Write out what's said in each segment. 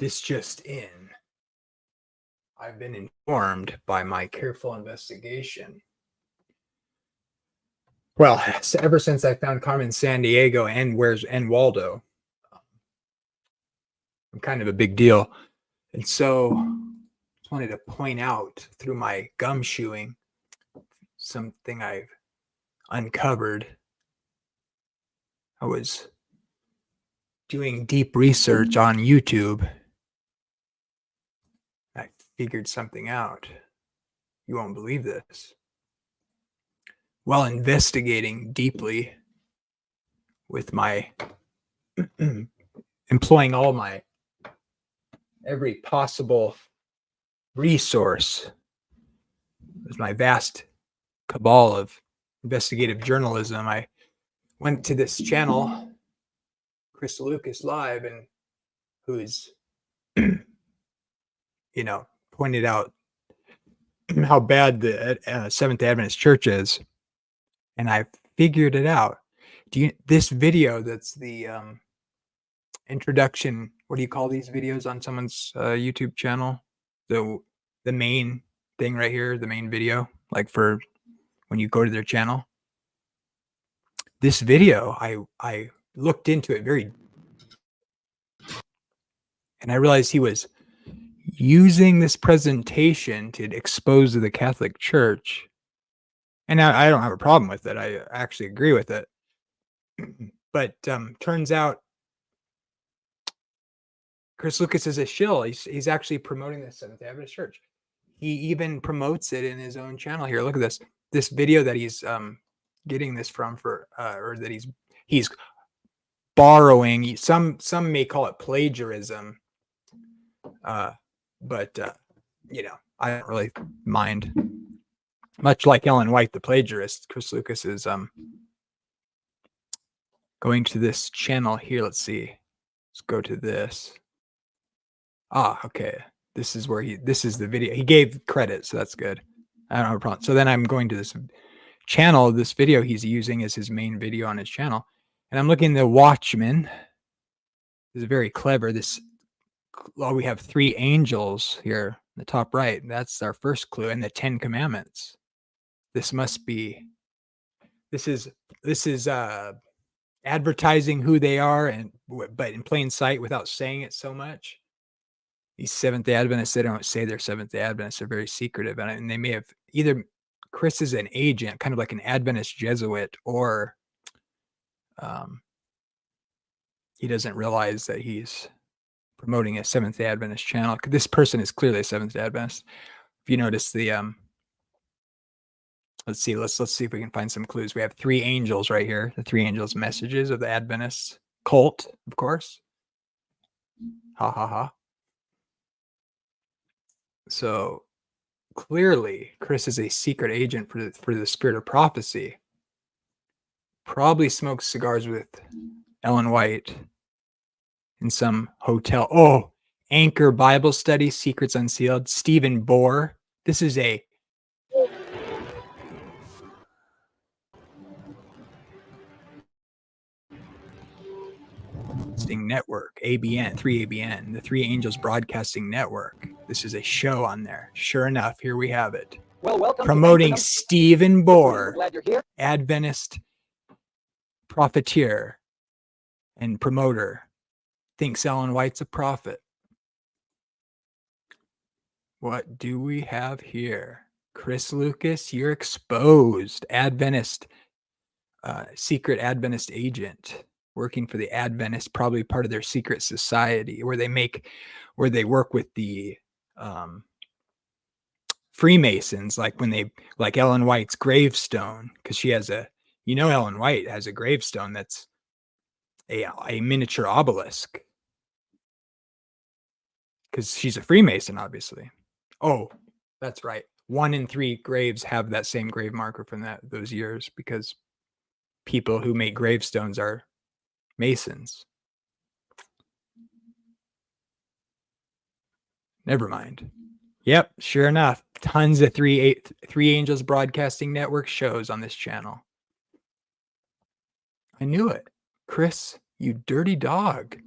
This just in. I've been informed by my careful investigation. Well, ever since I found Carmen Sandiego and Waldo, I'm kind of a big deal. And so just wanted to point out through my gumshoeing something I've uncovered. I was doing deep research on YouTube. I figured something out. You won't believe this. While investigating deeply with my employing all my every possible resource with my vast cabal of investigative journalism, I went to this channel, Chris Lucas Live, and who's pointed out how bad the Seventh Adventist Church is, and I figured it out. This video that's the introduction? What do you call these videos on someone's YouTube channel? The main thing right here, the main video, like for when you go to their channel. This video, I looked into it and I realized he was using this presentation to expose the Catholic Church. And I don't have a problem with it. I actually agree with it. But turns out Chris Lucas is a shill. He's actually promoting the Seventh Adventist Church. He even promotes it in his own channel here. Look at this. This video that he's getting this from or that he's borrowing. Some may call it plagiarism. But I don't really mind. Much like Ellen White, the plagiarist, Chris Lucas is going to this channel here. Let's see. Let's go to this. Okay. This is the video. He gave credit, so that's good. I don't have a problem. So then I'm going to this channel. This video he's using is his main video on his channel. And I'm looking at the Watchman. This is very clever. We have 3 angels here in the top right. That's our first clue. And the 10 Commandments. This is advertising who they are, but in plain sight without saying it so much. These Seventh Adventists, they don't say they're Seventh Adventists. They're very secretive. And they may have either Chris is an agent, kind of like an Adventist Jesuit, or he doesn't realize that he's promoting a Seventh Adventist channel. This person is clearly a Seventh Adventist. If you notice the let's see if we can find some clues. We have 3 angels right here. The 3 angels messages of the Adventist cult, of course. Ha ha ha. So clearly Chris is a secret agent for the spirit of prophecy. Probably smokes cigars with Ellen White in some hotel. Oh, Anchor Bible Study, Secrets Unsealed, Stephen Bohr. This is a network, ABN, 3ABN, the 3 Angels Broadcasting Network. This is a show on there. Sure enough, here we have it. Well, welcome promoting Stephen Bohr, glad you're here. Adventist profiteer and promoter, thinks Ellen White's a prophet. What do we have here? Chris Lucas, you're exposed. Adventist, secret Adventist agent working for the Adventist, probably part of their secret society where they work with the Freemasons, like Ellen White's gravestone, because she has Ellen White has a gravestone that's a miniature obelisk because she's a Freemason, obviously. Oh, that's right. 1 in 3 graves have that same grave marker from those years because people who make gravestones are Masons. Never mind. Yep, sure enough, tons of 3 Angels Broadcasting Network shows on this channel. I knew it. Chris, you dirty dog.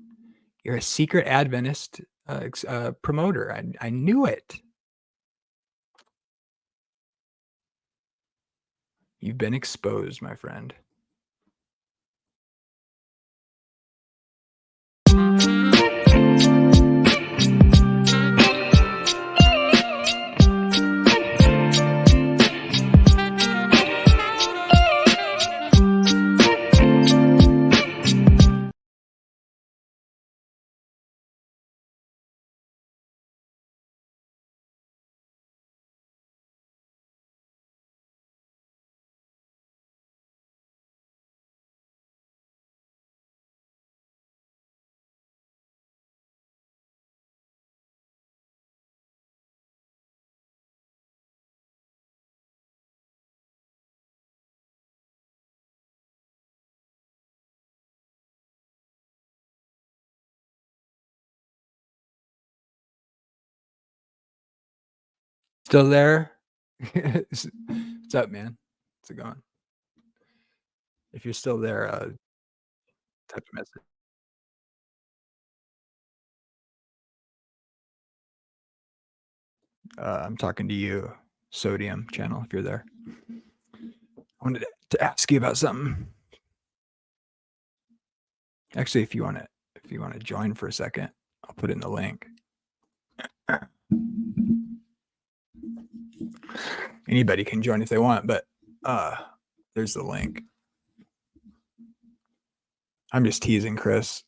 You're a secret Adventist promoter. I knew it. You've been exposed, my friend. Still there? What's up, man? How's it going? If you're still there, type a message. I'm talking to you, Sodium channel, if you're there. I wanted to ask you about something. Actually, if you want to join for a second, I'll put in the link. Anybody can join if they want, but there's the link. I'm just teasing Chris.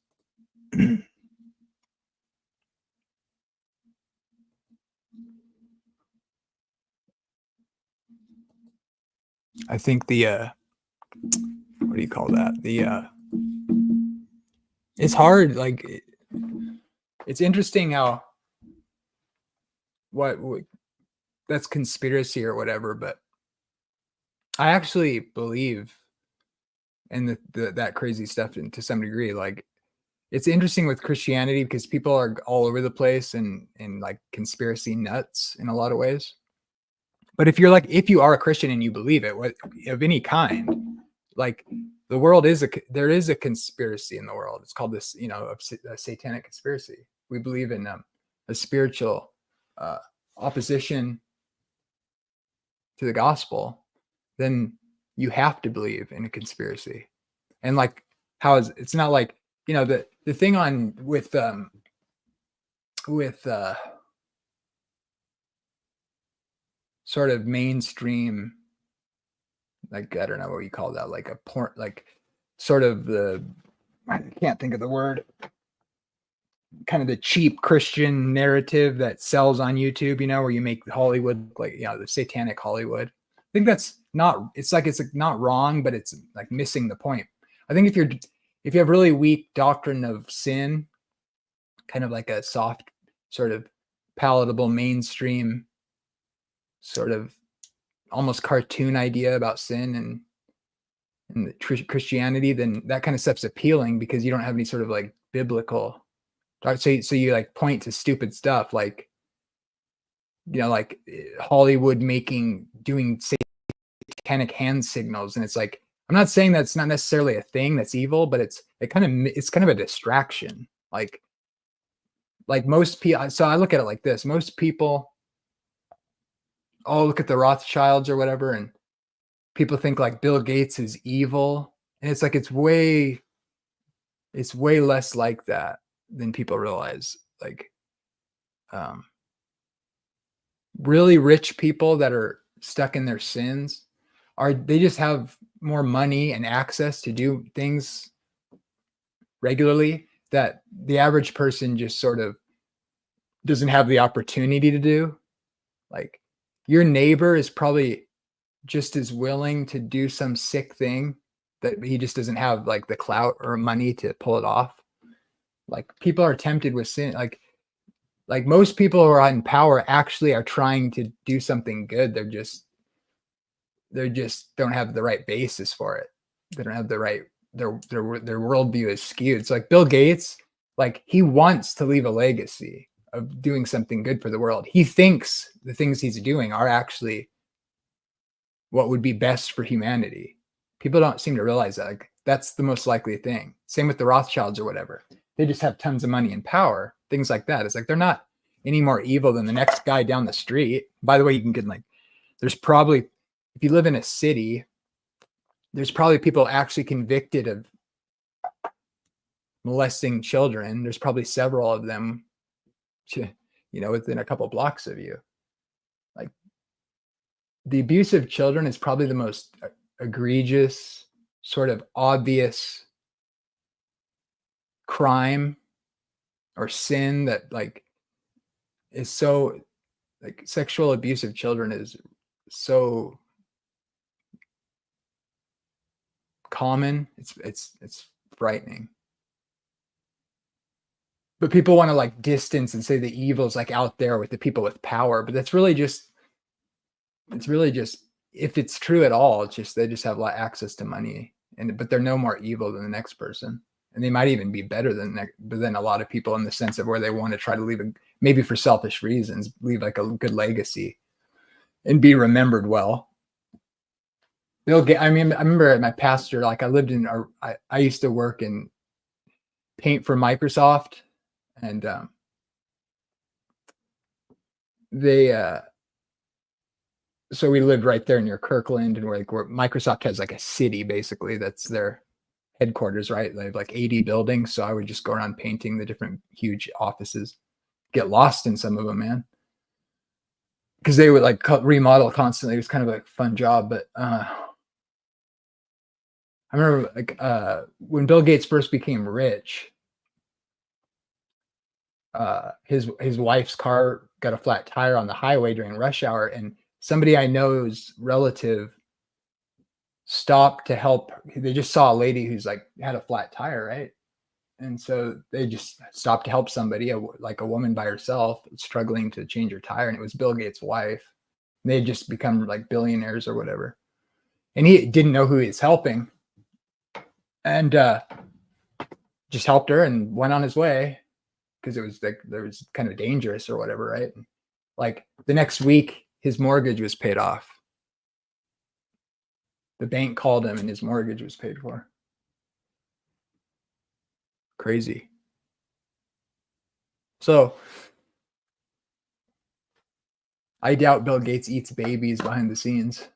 I think the what do you call that? The it's hard, like it's interesting how what that's conspiracy or whatever, but I actually believe in that crazy stuff to some degree. Like it's interesting with Christianity because people are all over the place and like conspiracy nuts in a lot of ways. But if you are a Christian and you believe it, of any kind, like the world there is a conspiracy in the world. It's called this, a satanic conspiracy. We believe in a spiritual opposition to the gospel. Then you have to believe in a conspiracy. And like, it's not like, the thing on with sort of mainstream, like, I don't know what you call that, like a porn, like sort of I can't think of the word, kind of the cheap Christian narrative that sells on YouTube, where you make Hollywood like, the satanic Hollywood. I think that's not, it's not wrong, but it's like missing the point. I think if you have really weak doctrine of sin, kind of like a soft, sort of palatable mainstream, sort of almost cartoon idea about sin and the Christianity, then that kind of stuff's appealing because you don't have any sort of like biblical. So you like point to stupid stuff like, like Hollywood doing satanic hand signals, and it's like, I'm not saying that's not necessarily a thing that's evil, but it's kind of a distraction. Like most people. So I look at it like this: most people, look at the Rothschilds or whatever, and people think like Bill Gates is evil, and it's like it's way less like that than people realize. Like, really rich people that are stuck in their sins they just have more money and access to do things regularly that the average person just sort of doesn't have the opportunity to do. Like your neighbor is probably just as willing to do some sick thing that he just doesn't have like the clout or money to pull it off. Like people are tempted with sin. Like most people who are in power actually are trying to do something good. They just don't have the right basis for it. They don't have the right, their worldview is skewed. It's like Bill Gates, like he wants to leave a legacy of doing something good for the world. He thinks the things he's doing are actually what would be best for humanity. People don't seem to realize that. Like That's the most likely thing. Same with the Rothschilds or whatever. They just have tons of money and power, things like that. It's like they're not any more evil than the next guy down the street. By the way, you can get like, there's probably, if you live in a city, there's probably people actually convicted of molesting children. There's probably several of them, within a couple blocks of you. Like, the abuse of children is probably the most egregious, sort of obvious crime or sin that like is so, like, sexual abuse of children is so common. It's frightening. But people want to like distance and say the evil is like out there with the people with power, but it's really just if it's true at all, it's just they just have a lot of access to money, but they're no more evil than the next person, and they might even be better than a lot of people in the sense of where they want to try to leave maybe for selfish reasons, leave like a good legacy and be remembered well. I remember at my pastor, like I used to work in paint for Microsoft, and so we lived right there near Kirkland, and where Microsoft has like a city basically that's their headquarters, right? They have like 80 buildings. So I would just go around painting the different huge offices, get lost in some of them, man. Because they would like remodel constantly. It was kind of a fun job. But I remember like when Bill Gates first became rich, his wife's car got a flat tire on the highway during rush hour, and somebody I know's relative stopped to help. They just saw a lady who's like had a flat tire, right? And so they just stopped to help somebody, like a woman by herself struggling to change her tire, and it was Bill Gates' wife. And they had just become like billionaires or whatever, and he didn't know who he was helping, and just helped her and went on his way because it was like there was kind of dangerous or whatever, right? And like the next week, his mortgage was paid off. The bank called him and his mortgage was paid for. Crazy. So I doubt Bill Gates eats babies behind the scenes.